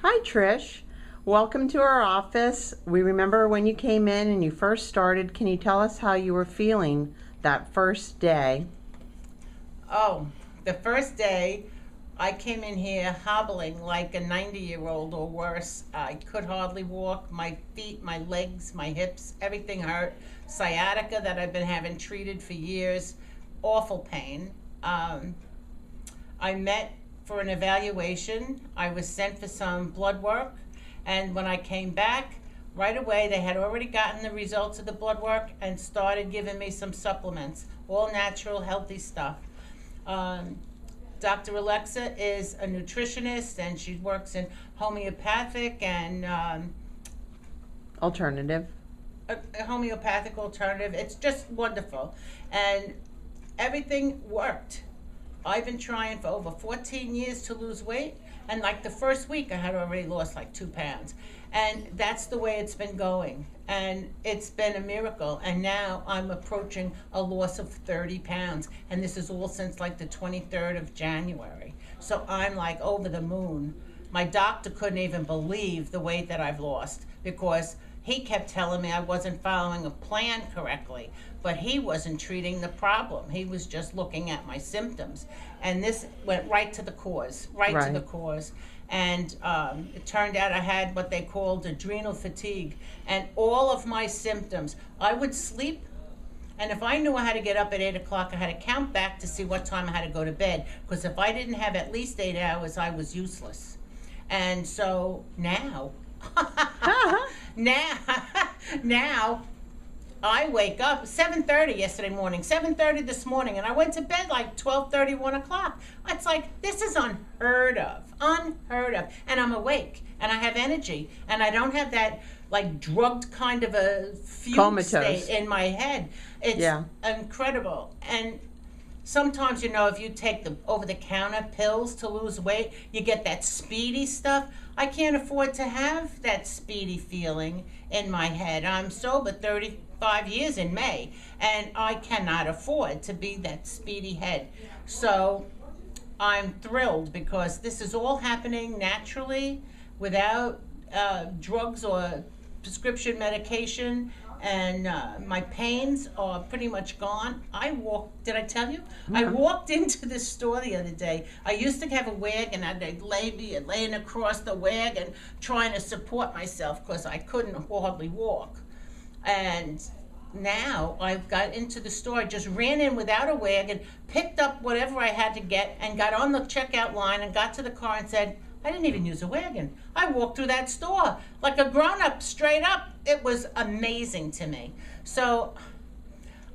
Hi, Trish. Welcome to our office. We remember when you came in and you first started. Can you tell us how you were feeling that first day? Oh, the first day I came in here hobbling like a 90-year-old or worse. I could hardly walk. My feet, my legs, my hips, everything hurt. Sciatica that I've been having treated for years. Awful pain. I met for an evaluation. I was sent for some blood work. And when I came back, right away they had already gotten the results of the blood work and started giving me some supplements, all natural, healthy stuff. Um, Dr. Alexa is a nutritionist and she works in homeopathic and Alternative. a homeopathic alternative. It's just wonderful. And everything worked. I've been trying for over 14 years to lose weight, and like the first week, I had already lost like 2 pounds. And that's the way it's been going. And it's been a miracle. And now I'm approaching a loss of 30 pounds. And this is all since like the 23rd of January. So I'm like over the moon. My doctor couldn't even believe the weight that I've lost because he kept telling me I wasn't following a plan correctly, but he wasn't treating the problem. He was just looking at my symptoms. And this went right to the cause, right to the Right. cause. And it turned out I had what they called adrenal fatigue. And all of my symptoms, I would sleep, and if I knew I had to get up at 8 o'clock, I had to count back to see what time I had to go to bed. Because if I didn't have at least 8 hours, I was useless. And so now, now, now I wake up 7:30 yesterday morning, 7:30 this morning, and I went to bed like 12:30, 1 o'clock. It's like, this is unheard of, unheard of. And I'm awake, and I have energy, and I don't have that like drugged kind of a fugue Comatose. state in my head. It's Yeah. incredible. And sometimes, if you take the over-the-counter pills to lose weight, you get that speedy stuff. I can't afford to have that speedy feeling in my head. I'm sober 35 years in May, and I cannot afford to be that speedy head. So I'm thrilled because this is all happening naturally without drugs or prescription medication, and my pains are pretty much gone. Did I tell you? I walked into the store the other day. I used to have a wagon, and I'd laying across the wagon trying to support myself because I couldn't hardly walk. And now I've got into the store, just ran in without a wagon, picked up whatever I had to get, and got on the checkout line and got to the car and said, I didn't even use a wagon. I walked through that store like a grown-up, straight up. It was amazing to me. So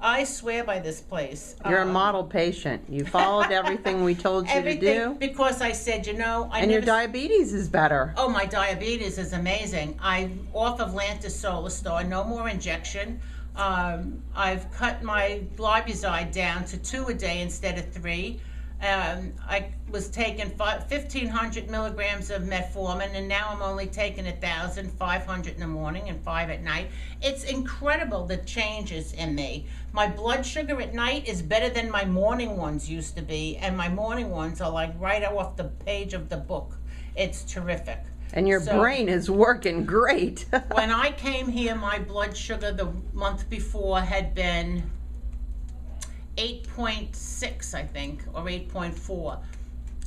I swear by this place. You're a model patient. You followed everything we told you to Everything, do, because I said, I and your never. diabetes is better. Oh, my diabetes is amazing. I'm off of Lantus Solastar, no more injection. I've cut my globulazide down to 2 a day instead of 3. I was taking 1,500 milligrams of metformin, and now I'm only taking 1,500 in the morning and 5 at night. It's incredible the changes in me. My blood sugar at night is better than my morning ones used to be, and my morning ones are like right off the page of the book. It's terrific. And your So, brain is working great. when I came here, my blood sugar the month before had been 8.6, I think, or 8.4.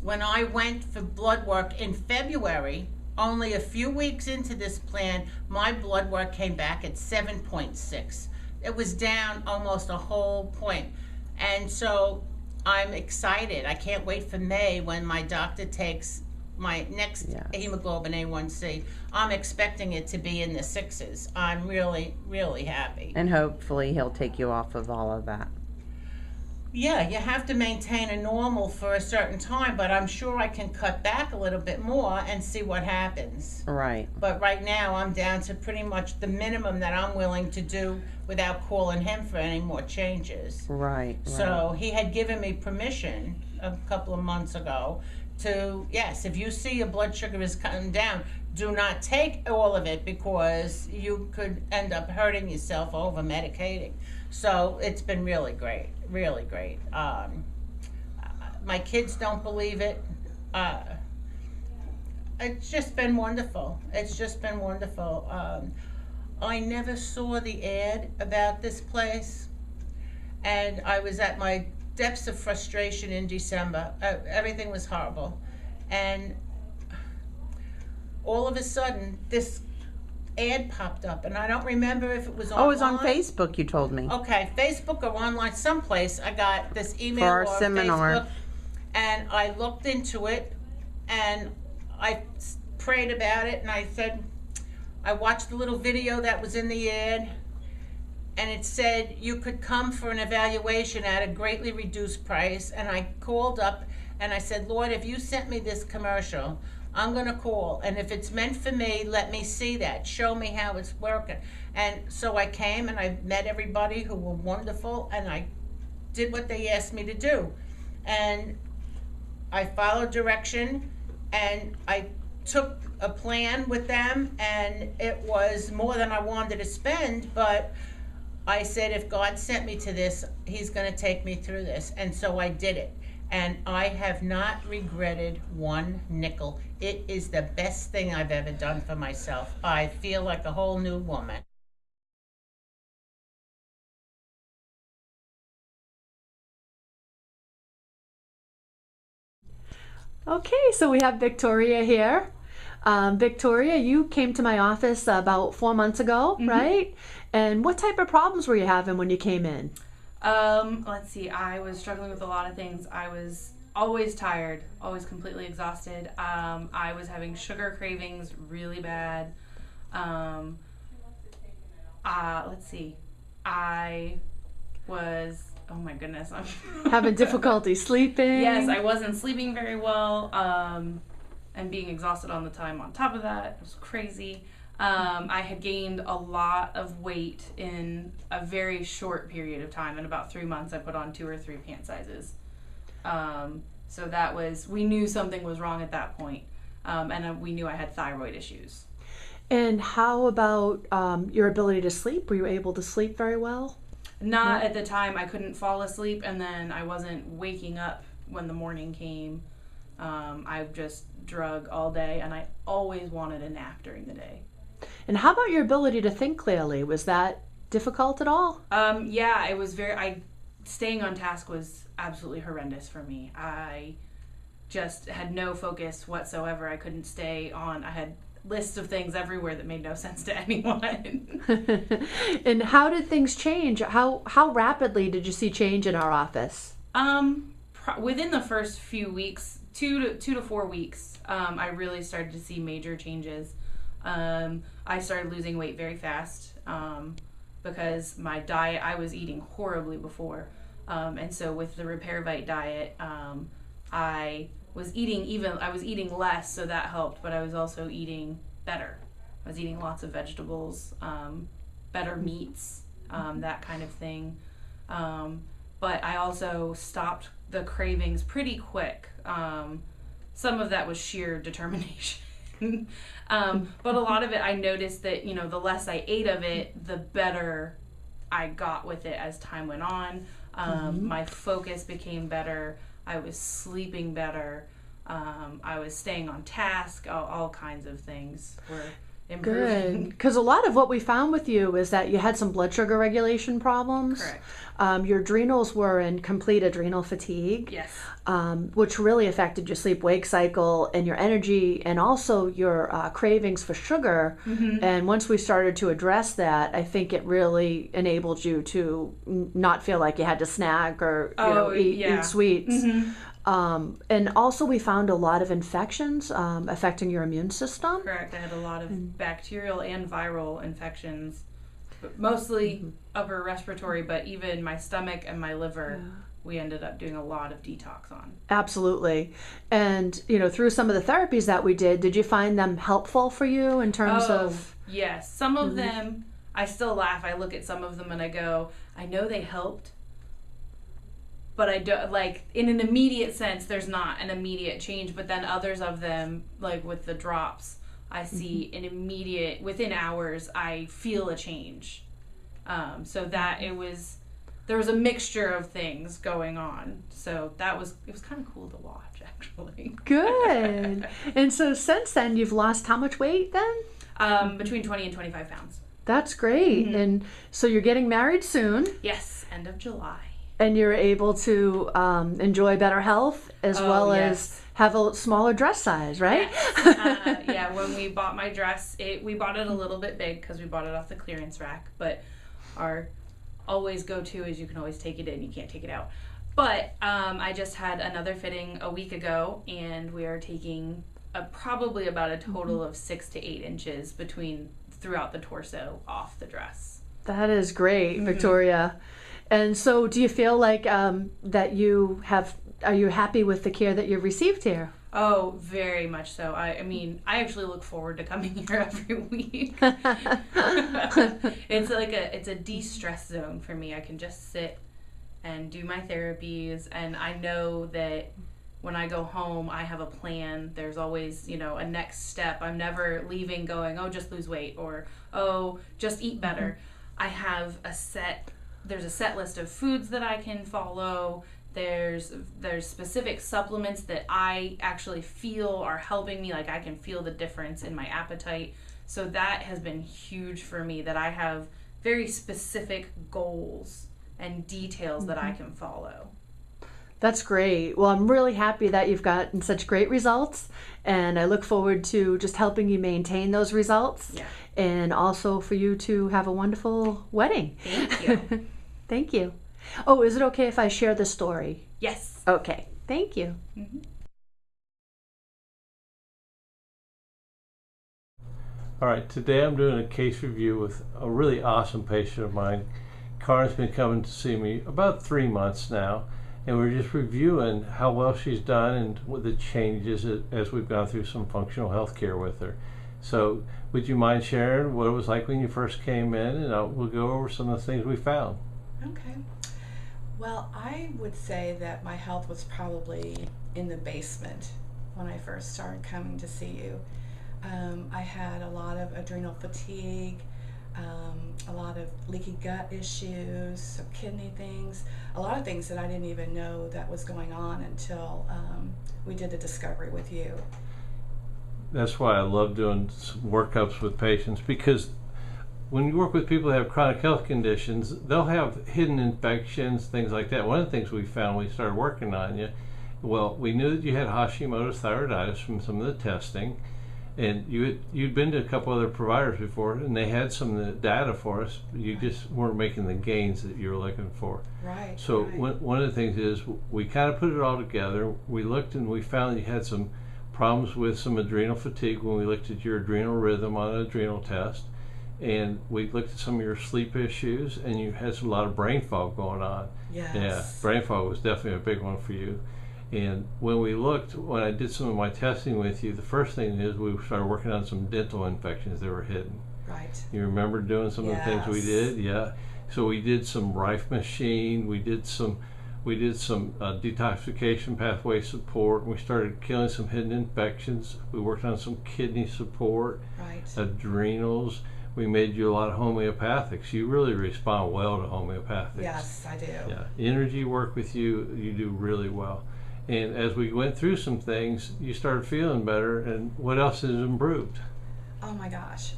When I went for blood work in February, only a few weeks into this plan, my blood work came back at 7.6. It was down almost a whole point. And so I'm excited. I can't wait for May when my doctor takes my next Yes. hemoglobin A1C. I'm expecting it to be in the 6s. I'm really, really happy. And hopefully he'll take you off of all of that. Yeah, you have to maintain a normal for a certain time, but I'm sure I can cut back a little bit more and see what happens. Right. But right now, I'm down to pretty much the minimum that I'm willing to do without calling him for any more changes. Right. So he had given me permission a couple of months ago to, yes, if you see your blood sugar is coming down, do not take all of it because you could end up hurting yourself over medicating. So it's been really great, really great. My kids don't believe it. it's just been wonderful. It's just been wonderful. I never saw the ad about this place, and I was at my depths of frustration in December. Everything was horrible, and all of a sudden, this ad popped up, and I don't remember if it was online. Oh, it was on Facebook, you told me. Okay, Facebook or online someplace. I got this email For our or seminar. Facebook, and I looked into it, and I prayed about it, and I said, I watched the little video that was in the ad, and it said you could come for an evaluation at a greatly reduced price. And I called up and I said, Lord, if you sent me this commercial, I'm going to call, and if it's meant for me, let me see that. Show me how it's working. And so I came and I met everybody who were wonderful, and I did what they asked me to do. And I followed direction, and I took a plan with them, and it was more than I wanted to spend, but I said, if God sent me to this, he's going to take me through this. And so I did it. And I have not regretted one nickel. It is the best thing I've ever done for myself. I feel like a whole new woman. Okay, so we have Victoria here. Victoria, you came to my office about 4 months ago, right? And what type of problems were you having when you came in? Let's see, I was struggling with a lot of things. I was always tired, always completely exhausted. I was having sugar cravings really bad. Let's see, I was, oh my goodness, I'm Having difficulty sleeping? Yes, I wasn't sleeping very well, and being exhausted all the time on top of that. It was crazy. I had gained a lot of weight in a very short period of time. In about 3 months, I put on 2 or 3 pant sizes. So that was, we knew something was wrong at that point. And we knew I had thyroid issues. And how about your ability to sleep? Were you able to sleep very well? Not at the time. I couldn't fall asleep, and then I wasn't waking up when the morning came. I just drug all day, and I always wanted a nap during the day. And how about your ability to think clearly? Was that difficult at all? Yeah, it was staying on task was absolutely horrendous for me. I just had no focus whatsoever. I couldn't stay on. I had lists of things everywhere that made no sense to anyone. And how did things change? How rapidly did you see change in our office? Within the first few weeks, 2 to 4 weeks, I really started to see major changes. I started losing weight very fast because my diet, I was eating horribly before. And so with the RepairVite diet, I was eating less, so that helped, but I was also eating better. I was eating lots of vegetables, better meats, that kind of thing. But I also stopped the cravings pretty quick. Some of that was sheer determination. But a lot of it, I noticed that, the less I ate of it, the better I got with it as time went on. My focus became better. I was sleeping better. I was staying on task. All kinds of things were improving. Good. Because a lot of what we found with you is that you had some blood sugar regulation problems. Correct. Your adrenals were in complete adrenal fatigue. Yes. Which really affected your sleep-wake cycle and your energy, and also your cravings for sugar. And once we started to address that, I think it really enabled you to not feel like you had to snack or eat sweets. And also we found a lot of infections affecting your immune system. Correct. I had a lot of bacterial and viral infections, but mostly upper respiratory, but even my stomach and my liver, we ended up doing a lot of detox on. Absolutely. And, through some of the therapies that we did you find them helpful for you in terms of... Yes. Some of them, I still laugh. I look at some of them and I go, I know they helped, but I don't, in an immediate sense, there's not an immediate change. But then others of them, like with the drops, I see an immediate, within hours, I feel a change. So that it was there was a mixture of things going on. So it was kind of cool to watch, actually. Good. And so since then, you've lost how much weight then? Between 20 and 25 pounds. That's great. And so you're getting married soon, Yes, end of July. and you're able to enjoy better health as well yes. as have a smaller dress size, right? Yeah, when we bought my dress, we bought it a little bit big because we bought it off the clearance rack. But our always go-to is you can always take it in, you can't take it out. But I just had another fitting a week ago, and we are taking probably about a total of 6 to 8 inches throughout the torso off the dress. That is great, Victoria. And so do you feel like that are you happy with the care that you've received here? Oh, very much so. I mean, I actually look forward to coming here every week. It's a de-stress zone for me. I can just sit and do my therapies, and I know that when I go home, I have a plan. There's always, a next step. I'm never leaving going, oh, just lose weight, or, oh, just eat better. I have there's a set list of foods that I can follow. There's specific supplements that I actually feel are helping me. Like, I can feel the difference in my appetite. So that has been huge for me, that I have very specific goals and details that I can follow. That's great. Well, I'm really happy that you've gotten such great results, and I look forward to just helping you maintain those results. Yeah. And also for you to have a wonderful wedding. Thank you. Thank you. Oh, is it okay if I share the story? Yes. Okay. Thank you. All right, today I'm doing a case review with a really awesome patient of mine. Karen's been coming to see me about 3 months now, and we're just reviewing how well she's done and with the changes as we've gone through some functional health care with her. So would you mind sharing what it was like when you first came in, and we'll go over some of the things we found. Okay. Well, I would say that my health was probably in the basement when I first started coming to see you. I had a lot of adrenal fatigue, a lot of leaky gut issues, some kidney things, a lot of things that I didn't even know that was going on until we did the discovery with you. That's why I love doing some workups with patients, because when you work with people that have chronic health conditions, they'll have hidden infections, things like that. One of the things we found when we started working on you, well, we knew that you had Hashimoto's thyroiditis from some of the testing, and you'd been to a couple other providers before, and they had some of the data for us. You just weren't making the gains that you were looking for. Right. So right. One of the things is we kind of put it all together. We looked and we found that you had some problems with some adrenal fatigue when we looked at your adrenal rhythm on an adrenal test. And we looked at some of your sleep issues, and you had a lot of brain fog going on. Yes. Yeah, brain fog was definitely a big one for you. And when I did some of my testing with you, the first thing is we started working on some dental infections that were hidden. Right. You remember doing some of the things we did? Yeah. So we did some Rife machine. We did some detoxification pathway support. We started killing some hidden infections. We worked on some kidney support, Right. adrenals. We made you a lot of homeopathics. You really respond well to homeopathics. Yes, I do. Yeah. Energy work with you, you do really well. And as we went through some things, you started feeling better. And what else has improved? Oh my gosh.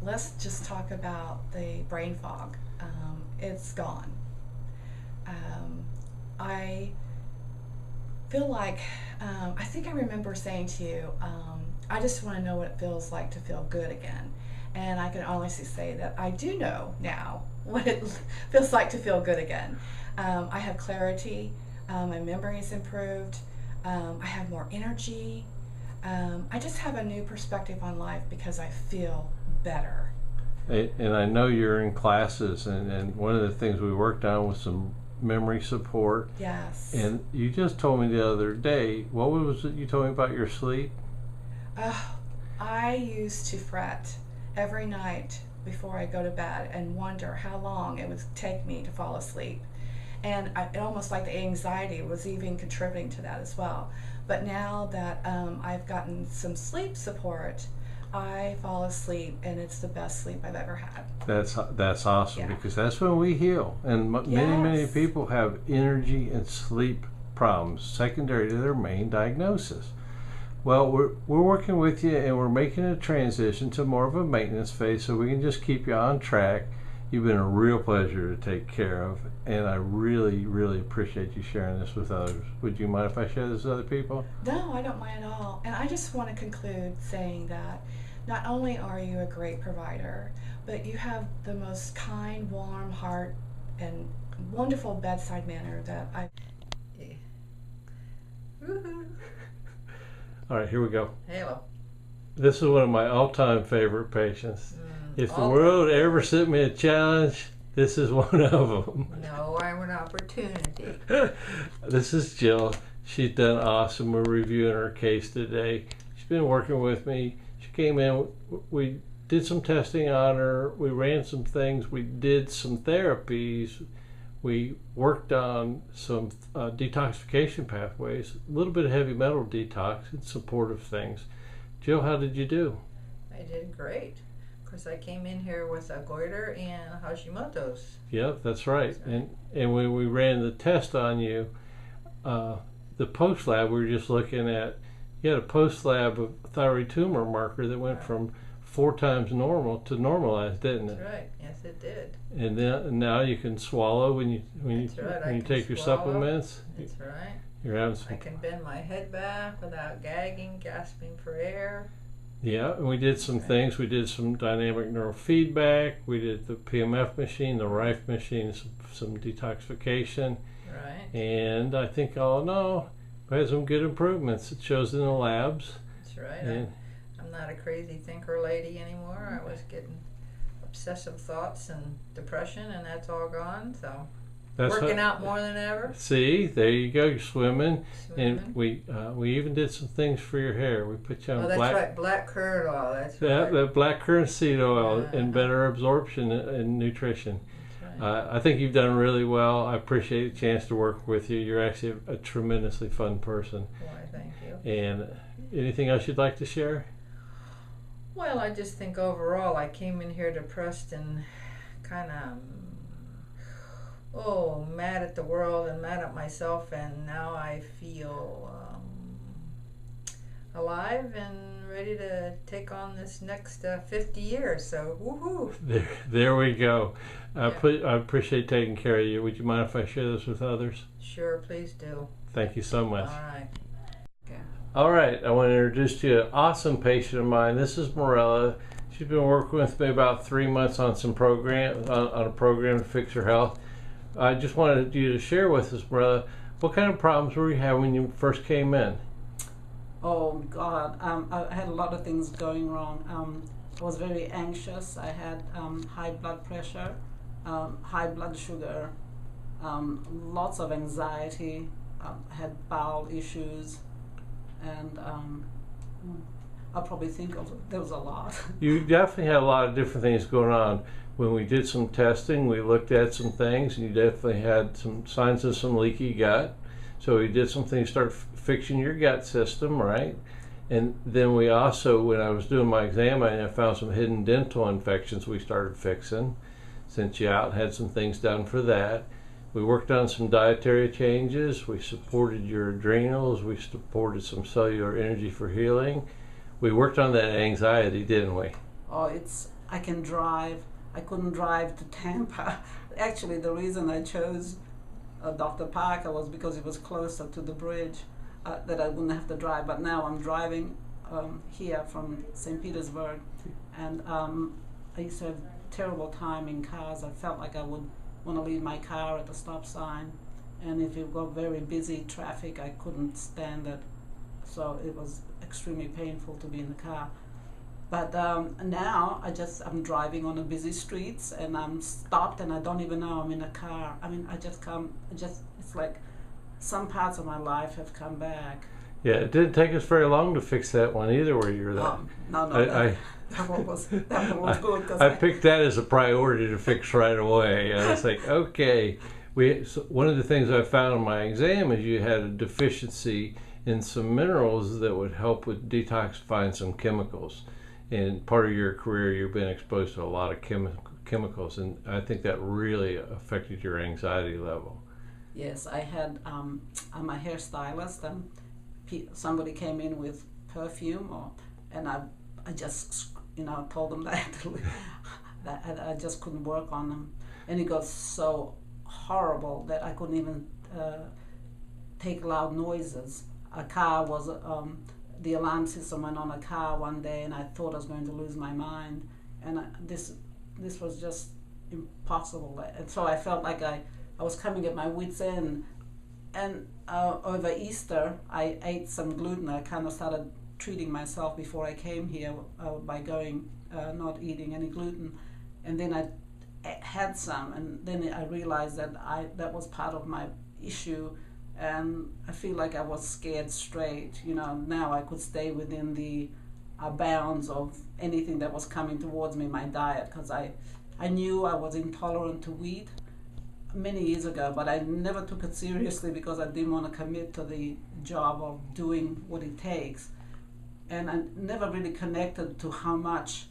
Let's just talk about the brain fog. It's gone. I feel like, I think I remember saying to you, I just want to know what it feels like to feel good again. And I can honestly say that I do know now what it feels like to feel good again. I have clarity. My memory is improved. I have more energy. I just have a new perspective on life because I feel better. And I know you're in classes, and one of the things we worked on was some memory support. Yes. And you just told me the other day, what was it you told me about your sleep? I used to fret every night before I go to bed and wonder how long it would take me to fall asleep. And it almost like the anxiety was even contributing to that as well. But now that I've gotten some sleep support, I fall asleep, and it's the best sleep I've ever had. That's awesome, Yeah. because that's when we heal. And many Yes. people have energy and sleep problems secondary to their main diagnosis. Well, we're working with you, and we're making a transition to more of a maintenance phase, so we can just keep you on track. You've been a real pleasure to take care of, and I really, really appreciate you sharing this with others. Would you mind if I share this with other people? No, I don't mind at all. And I just want to conclude saying that not only are you a great provider, but you have the most kind, warm heart and wonderful bedside manner that I. Woohoo! All right, here we go. Hello. This is one of my all-time favorite patients. If the all-time world ever sent me a challenge, this is one of them. No, I'm an opportunity. This is Jill. She's done awesome. We're reviewing her case today. She's been working with me. She came in. We did some testing on her. We ran some things. We did some therapies. We worked on some detoxification pathways, a little bit of heavy metal detox and supportive things. Jill, how did you do? I did great. Of course, I came in here with a goiter and Hashimoto's. Yep, that's right. And when we ran the test on you, the post lab, we were just looking at, you had a post lab of thyroid tumor marker that went from 4 times normal to normalized, didn't That's it? right. Yes, it did. And then now you can swallow when you That's right, I when you can take your swallow. supplements. That's right. You're having I some. can bend my head back without gagging, gasping for air. Yeah, and we did some things. We did some dynamic neurofeedback. We did the PMF machine, the Rife machine, some detoxification. Right. And I think all in all, we had some good improvements. It shows in the labs. That's right. And I'm not a crazy thinker lady anymore. I was getting obsessive thoughts and depression, and that's all gone. So that's working what, out more than ever. See, there you go. You're swimming. Swimming. And we even did some things for your hair. We put you on Oh, that's black right. Black curd oil. That's that, right. that black currant seed oil Uh-huh. and better absorption and nutrition. That's right. I think you've done really well. I appreciate the chance to work with you. You're actually a tremendously fun person. Why, thank you. And anything else you'd like to share? Well, I just think overall I came in here depressed and kind of, mad at the world and mad at myself, and now I feel alive and ready to take on this next 50 years. So, woohoo! There we go. Yeah. I appreciate taking care of you. Would you mind if I share this with others? Sure, please do. Thank you so much. All right. All right, I want to introduce to you an awesome patient of mine. This is Morella. She's been working with me about 3 months on some program on a program to fix her health. I just wanted you to share with us, Morella, what kind of problems were you having when you first came in? Oh God, I had a lot of things going wrong. I was very anxious. I had high blood pressure, high blood sugar, lots of anxiety. I had bowel issues, and I'll probably think of there was a lot. You definitely had a lot of different things going on. When we did some testing, we looked at some things, and you definitely had some signs of some leaky gut. So we did some things to start fixing your gut system, right? And then we also, when I was doing my exam, I found some hidden dental infections we started fixing. Sent you out and had some things done for that. We worked on some dietary changes. We supported your adrenals. We supported some cellular energy for healing. We worked on that anxiety, didn't we? Oh, I can drive. I couldn't drive to Tampa. Actually, the reason I chose Dr. Parker was because it was closer to the bridge, that I wouldn't have to drive. But now I'm driving here from St. Petersburg, and I used to have terrible time in cars. I felt like I would want to leave my car at the stop sign, and if it got very busy traffic, I couldn't stand it. So it was extremely painful to be in the car. But now I'm driving on the busy streets, and I'm stopped, and I don't even know I'm in a car. I mean, it's like some parts of my life have come back. Yeah, it didn't take us very long to fix that one either, where you were there. That one was good. Cause I picked that as a priority to fix right away. I was like, okay. So one of the things I found in my exam is you had a deficiency in some minerals that would help with detoxifying some chemicals. and part of your career you've been exposed to a lot of chemicals, and I think that really affected your anxiety level. Yes, I had I'm a hairstylist, and somebody came in with perfume, and I just told them that I just couldn't work on them, and it got so horrible that I couldn't even take loud noises. A car was the alarm system went on a car one day, and I thought I was going to lose my mind, and this was just impossible. And so I felt like I was coming at my wit's end. And over Easter, I ate some gluten. I kind of started treating myself before I came here by going not eating any gluten, and then I had some, and then I realized that that was part of my issue, and I feel like I was scared straight. Now I could stay within the bounds of anything that was coming towards me, my diet, because I knew I was intolerant to wheat many years ago, but I never took it seriously because I didn't want to commit to the job of doing what it takes, and I never really connected to how much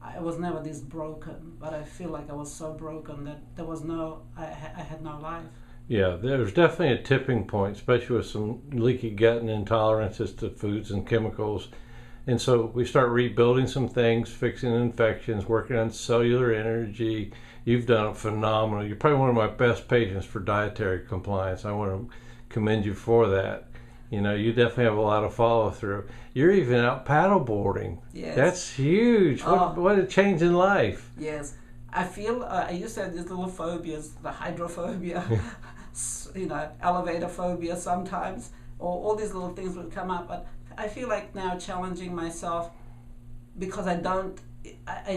I was never this broken, but I feel like I was so broken that I had no life. Yeah, there's definitely a tipping point, especially with some leaky gut and intolerances to foods and chemicals. And so we start rebuilding some things, fixing infections, working on cellular energy. You've done it phenomenal. You're probably one of my best patients for dietary compliance. I want to commend you for that. You definitely have a lot of follow through. You're even out paddleboarding. Yes. That's huge. What a change in life. Yes. I feel, I used to have these little phobias, the hydrophobia, elevator phobia sometimes, or all these little things would come up. But I feel like now challenging myself, because I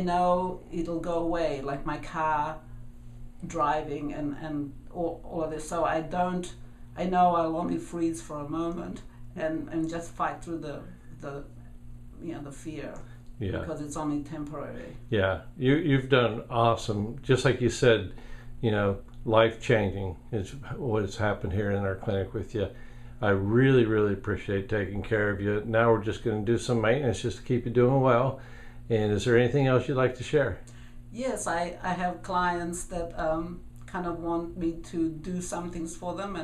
know it'll go away, like my car driving and all of this. So I know I'll only freeze for a moment and just fight through the fear. Yeah. Because it's only temporary. Yeah, you've done awesome. Just like you said, life changing is what's happened here in our clinic with you. I really, really appreciate taking care of you. Now we're just going to do some maintenance just to keep you doing well. And is there anything else you'd like to share? Yes, I have clients that kind of want me to do some things for them,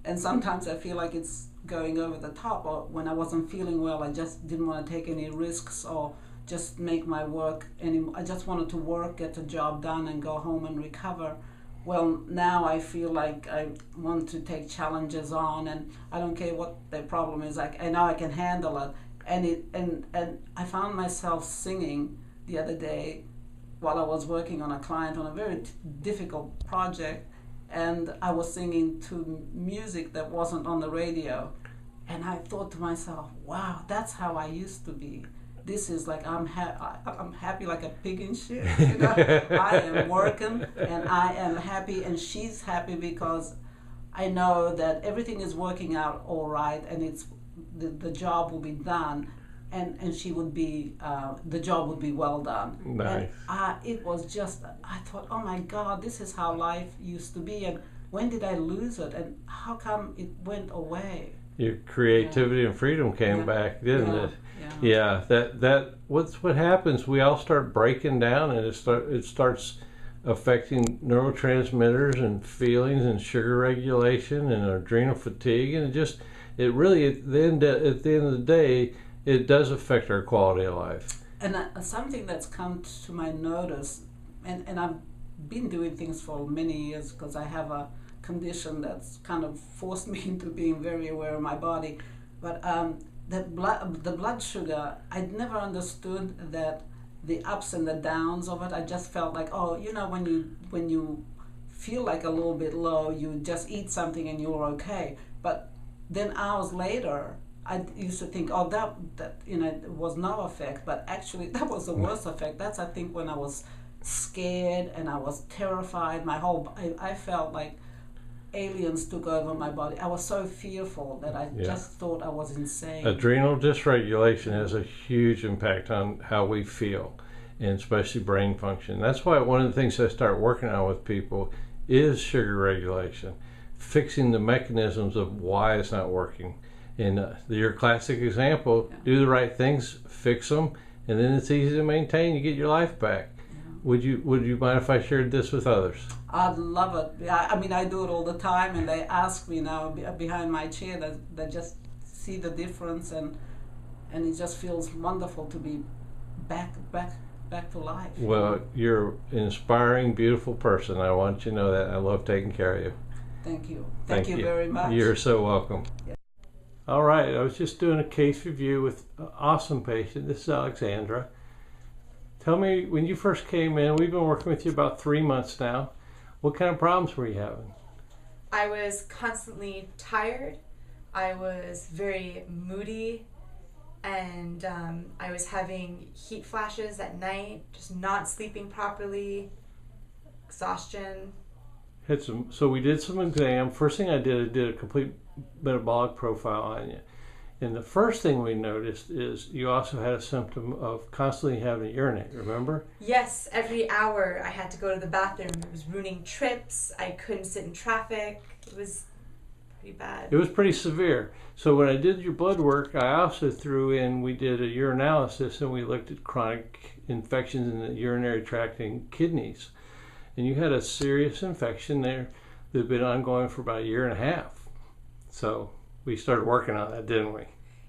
and sometimes I feel like it's going over the top, or when I wasn't feeling well, I just didn't want to take any risks or just make my work I just wanted to work, get the job done, and go home and recover. Well, now I feel like I want to take challenges on, and I don't care what the problem is. I know I can handle it, and I found myself singing the other day while I was working on a client on a very difficult project, and I was singing to music that wasn't on the radio, and I thought to myself, wow, that's how I used to be. This is like I'm happy like a pig in shit. I am working and I am happy, and she's happy because I know that everything is working out all right, and it's the job will be done, and she would be the job would be well done. Nice. And it was just, I thought, oh my God, this is how life used to be, and when did I lose it, and how come it went away? Your creativity and freedom came back, didn't it? Yeah. That what happens. We all start breaking down, and it starts affecting neurotransmitters and feelings and sugar regulation and adrenal fatigue, and it really at the end of the day, it does affect our quality of life. And something that's come to my notice, and I've been doing things for many years because I have a condition that's kind of forced me into being very aware of my body, but the blood sugar, I'd never understood that the ups and the downs of it. I just felt like, when you feel like a little bit low, you just eat something and you're okay. But then hours later, I used to think, that it was no effect, but actually that was the worst effect. That's, I think, when I was scared and I was terrified. I felt like aliens took over my body. I was so fearful that I just thought I was insane. Adrenal dysregulation has a huge impact on how we feel, and especially brain function. That's why one of the things I start working on with people is sugar regulation, fixing the mechanisms of why it's not working. In your classic example, do the right things, fix them, and then it's easy to maintain. You get your life back. Would you mind if I shared this with others? I'd love it. I mean, I do it all the time, and they ask me now behind my chair that they just see the difference, and it just feels wonderful to be back to life. Well, you're an inspiring, beautiful person. I want you to know that. I love taking care of you. Thank you. Thank you very much. You're so welcome. Yeah. All right, I was just doing a case review with an awesome patient. This is Alexandra. Tell me, when you first came in, we've been working with you about 3 months now. What kind of problems were you having? I was constantly tired. I was very moody, and I was having heat flashes at night, just not sleeping properly, exhaustion. So we did some exam. First thing I did a complete metabolic profile on you. And the first thing we noticed is you also had a symptom of constantly having to urinate, remember? Yes, every hour I had to go to the bathroom. It was ruining trips. I couldn't sit in traffic. It was pretty bad. It was pretty severe. So when I did your blood work, I also we did a urinalysis, and we looked at chronic infections in the urinary tract and kidneys. And you had a serious infection there that had been ongoing for about 1.5 years. So we started working on that, didn't we?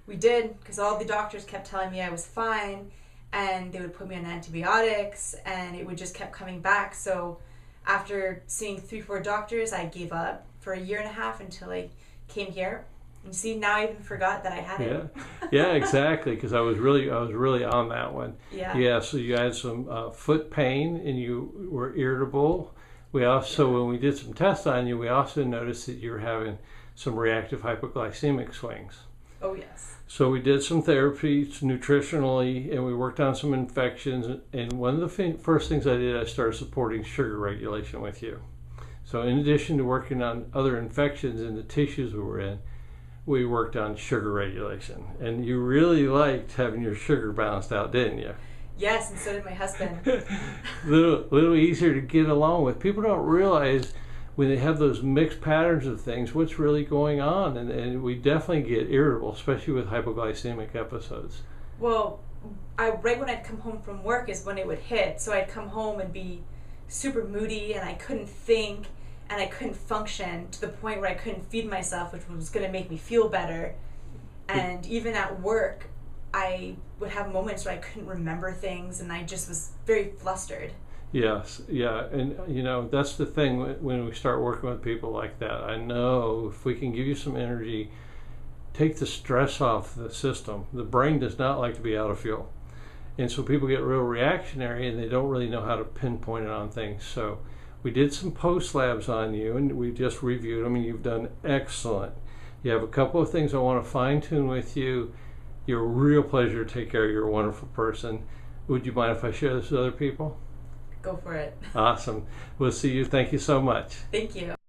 We did, because all the doctors kept telling me I was fine, and they would put me on antibiotics, and it would just kept coming back. So after seeing 3-4 doctors, I gave up for 1.5 years until I came here. And see, now I even forgot that I had it. Yeah, exactly, because I was really on that one. Yeah. So you had some foot pain, and you were irritable. We also, when we did some tests on you, we also noticed that you were having some reactive hypoglycemic swings. Oh, yes. So we did some therapies nutritionally, and we worked on some infections. And one of the first things I did, I started supporting sugar regulation with you. So in addition to working on other infections in the tissues we were in, we worked on sugar regulation. And you really liked having your sugar balanced out, didn't you? Yes, and so did my husband. little easier to get along with. People don't realize when they have those mixed patterns of things, what's really going on. And we definitely get irritable, especially with hypoglycemic episodes. Well, right when I'd come home from work is when it would hit. So I'd come home and be super moody, and I couldn't think, and I couldn't function to the point where I couldn't feed myself, which was going to make me feel better. And even at work, I would have moments where I couldn't remember things, and I just was very flustered. Yes, yeah, and that's the thing when we start working with people like that. I know if we can give you some energy, take the stress off the system. The brain does not like to be out of fuel. And so people get real reactionary, and they don't really know how to pinpoint it on things. So we did some post labs on you, and we just reviewed them, and you've done excellent. You have a couple of things I want to fine tune with you. You're a real pleasure to take care of. You're a wonderful person. Would you mind if I share this with other people? Go for it. Awesome. We'll see you. Thank you so much. Thank you.